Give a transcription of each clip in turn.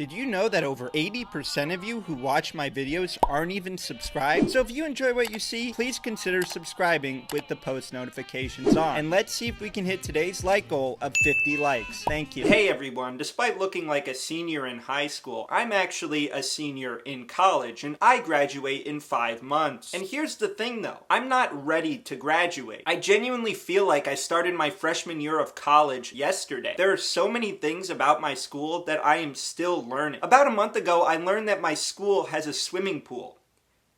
Did you know that over 80% of you who watch my videos aren't even subscribed? So if you enjoy what you see, please consider subscribing with the post notifications on. And let's see if we can hit today's like goal of 50 likes. Thank you. Hey everyone, despite looking like a senior in high school, I'm actually a senior in college and I graduate in 5 months. And here's the thing though, I'm not ready to graduate. I genuinely feel like I started my freshman year of college yesterday. There are so many things about my school that I am still learning. About a month ago, I learned that my school has a swimming pool.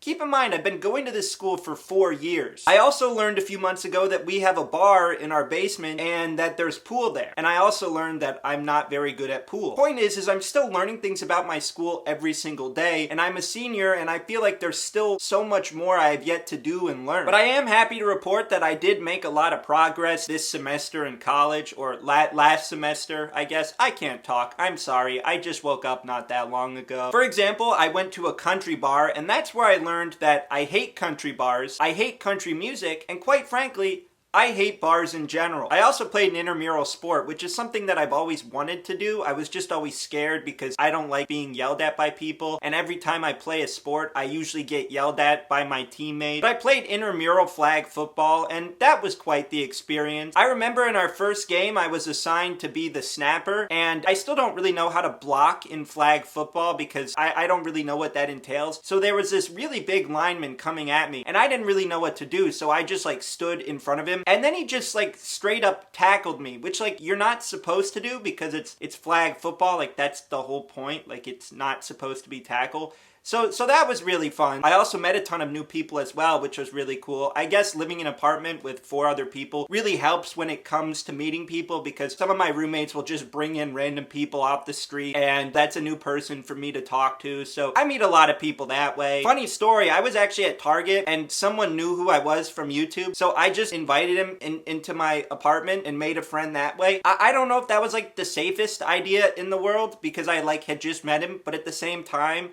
Keep in mind, I've been going to this school for 4 years. I also learned a few months ago that we have a bar in our basement and that there's pool there. And I also learned that I'm not very good at pool. Point is I'm still learning things about my school every single day, and I'm a senior and I feel like there's still so much more I have yet to do and learn. But I am happy to report that I did make a lot of progress this semester in college, or last semester, I guess. I can't talk, I'm sorry, I just woke up not that long ago. For example, I went to a country bar and that's where I learned that I hate country bars, I hate country music, and quite frankly, I hate bars in general. I also played an intramural sport, which is something that I've always wanted to do. I was just always scared because I don't like being yelled at by people, and every time I play a sport, I usually get yelled at by my teammates. But I played intramural flag football, and that was quite the experience. I remember in our first game, I was assigned to be the snapper, and I still don't really know how to block in flag football because I don't really know what that entails. So there was this really big lineman coming at me, and I didn't really know what to do, so I just stood in front of him. And then he just straight up tackled me, which you're not supposed to do because it's flag football. That's the whole point. It's not supposed to be tackle. So that was really fun. I also met a ton of new people as well, which was really cool. I guess living in an apartment with 4 other people really helps when it comes to meeting people because some of my roommates will just bring in random people off the street and that's a new person for me to talk to. So I meet a lot of people that way. Funny story, I was actually at Target and someone knew who I was from YouTube. So I just invited him into my apartment and made a friend that way. I don't know if that was the safest idea in the world because I had just met him, but at the same time,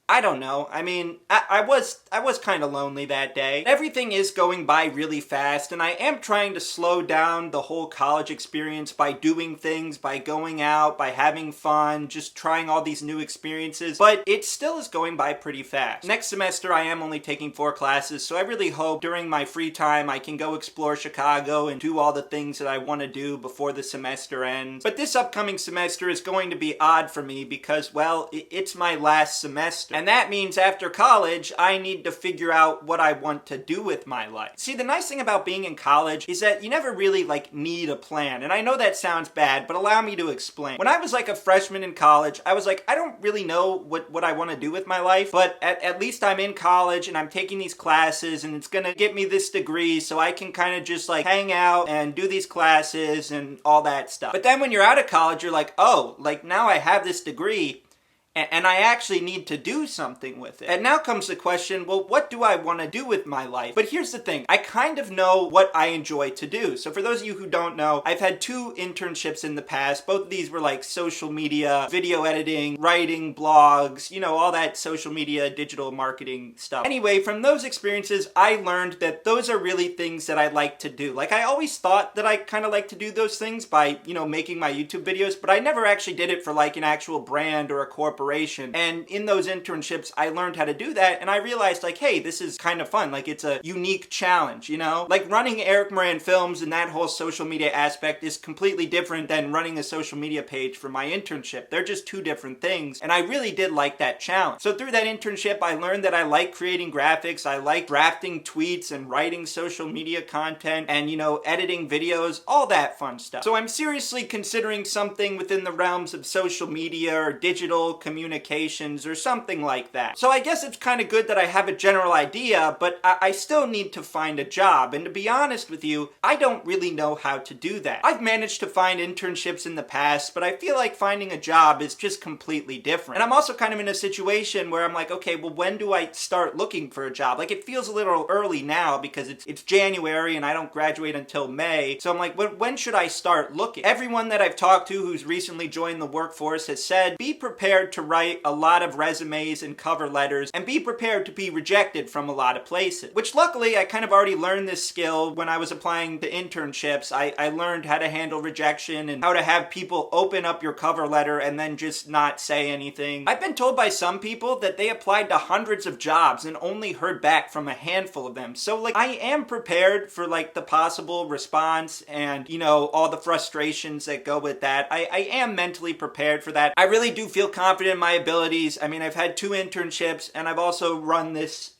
I don't know. I mean, I was kind of lonely that day. Everything is going by really fast, and I am trying to slow down the whole college experience by doing things, by going out, by having fun, just trying all these new experiences, but it still is going by pretty fast. Next semester, I am only taking 4 classes, so I really hope during my free time I can go explore Chicago and do all the things that I want to do before the semester ends. But this upcoming semester is going to be odd for me because, well, it's my last semester. And that means after college, I need to figure out what I want to do with my life. See, the nice thing about being in college is that you never really need a plan. And I know that sounds bad, but allow me to explain. When I was a freshman in college, I was I don't really know what I want to do with my life, but at least I'm in college and I'm taking these classes and it's gonna get me this degree so I can kind of just hang out and do these classes and all that stuff. But then when you're out of college, you're oh, now I have this degree, and I actually need to do something with it. And now comes the question, well, what do I want to do with my life? But here's the thing, I kind of know what I enjoy to do. So for those of you who don't know, I've had 2 internships in the past. Both of these were social media, video editing, writing, blogs, all that social media, digital marketing stuff. Anyway, from those experiences, I learned that those are really things that I like to do. I always thought that I kind of like to do those things by, making my YouTube videos, but I never actually did it for an actual brand or a corporation. And in those internships, I learned how to do that, and I realized, hey, this is kind of fun. It's a unique challenge, running Eric Moran Films and that whole social media aspect is completely different than running a social media page for my internship. They're just 2 different things, and I really did like that challenge. So through that internship, I learned that I like creating graphics, I like drafting tweets and writing social media content, and, editing videos, all that fun stuff. So I'm seriously considering something within the realms of social media or digital communications or something like that. So I guess it's kind of good that I have a general idea, but I still need to find a job. And to be honest with you, I don't really know how to do that. I've managed to find internships in the past, but I feel like finding a job is just completely different. And I'm also kind of in a situation where I'm okay, well, when do I start looking for a job? It feels a little early now because it's January and I don't graduate until May. So I'm when should I start looking? Everyone that I've talked to who's recently joined the workforce has said, be prepared to write a lot of resumes and cover letters and be prepared to be rejected from a lot of places. Which luckily I kind of already learned this skill when I was applying to internships. I learned how to handle rejection and how to have people open up your cover letter and then just not say anything. I've been told by some people that they applied to hundreds of jobs and only heard back from a handful of them. So like I am prepared for like the possible response and, you know, all the frustrations that go with that. I am mentally prepared for that. I really do feel confident in my abilities. I mean, I've had 2 internships and I've also run this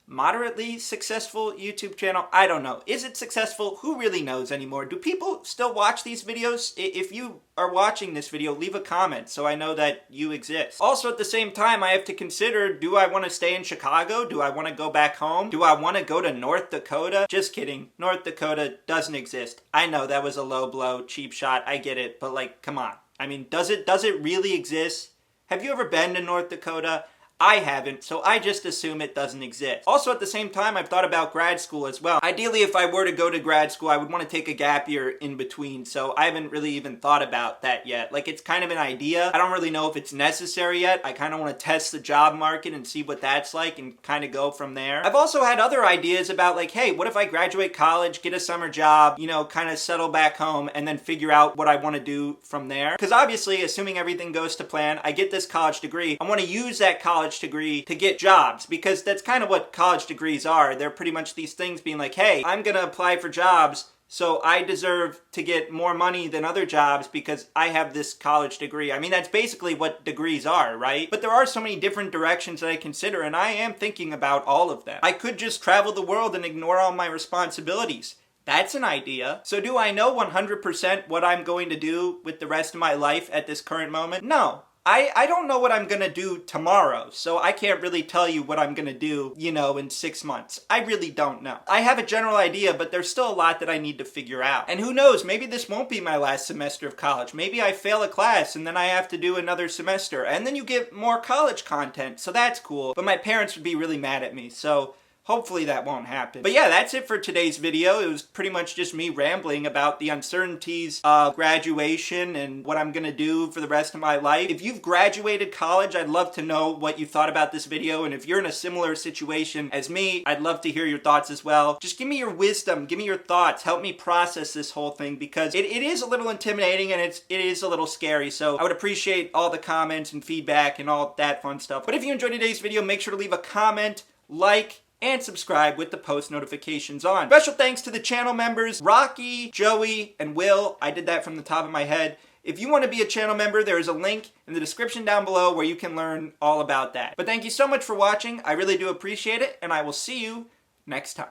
moderately successful YouTube channel. I don't know. Is it successful? Who really knows anymore? Do people still watch these videos? If you are watching this video, leave a comment so I know that you exist. Also, at the same time, I have to consider, do I want to stay in Chicago? Do I want to go back home? Do I want to go to North Dakota? Just kidding. North Dakota doesn't exist. I know that was a low blow, cheap shot. I get it. But like, come on. I mean, does it really exist? Have you ever been to North Dakota? I haven't, so I just assume it doesn't exist. Also, at the same time, I've thought about grad school as well. Ideally, if I were to go to grad school, I would want to take a gap year in between, so I haven't really even thought about that yet. Like, it's kind of an idea. I don't really know if it's necessary yet. I kind of want to test the job market and see what that's like and kind of go from there. I've also had other ideas about like, hey, what if I graduate college, get a summer job, you know, kind of settle back home and then figure out what I want to do from there? Because obviously, assuming everything goes to plan, I get this college degree. I want to use that college degree to get jobs, because that's kind of what college degrees are. They're pretty much these things being like, hey, I'm gonna apply for jobs, so I deserve to get more money than other jobs because I have this college degree. I mean, that's basically what degrees are, right? But there are so many different directions that I consider, and I am thinking about all of them. I could just travel the world and ignore all my responsibilities. That's an idea. So do I know 100% what I'm going to do with the rest of my life at this current moment? No. I don't know what I'm gonna do tomorrow, so I can't really tell you what I'm gonna do, you know, in 6 months. I really don't know. I have a general idea, but there's still a lot that I need to figure out. And who knows, maybe this won't be my last semester of college. Maybe I fail a class and then I have to do another semester, and then you get more college content, so that's cool. But my parents would be really mad at me, so hopefully that won't happen. But yeah, that's it for today's video. It was pretty much just me rambling about the uncertainties of graduation and what I'm gonna do for the rest of my life. If you've graduated college, I'd love to know what you thought about this video. And if you're in a similar situation as me, I'd love to hear your thoughts as well. Just give me your wisdom, give me your thoughts, help me process this whole thing, because it is a little intimidating and it is a little scary. So I would appreciate all the comments and feedback and all that fun stuff. But if you enjoyed today's video, make sure to leave a comment, like, and subscribe with the post notifications on. Special thanks to the channel members, Rocky, Joey, and Will. I did that from the top of my head. If you want to be a channel member, there is a link in the description down below where you can learn all about that. But thank you so much for watching. I really do appreciate it, and I will see you next time.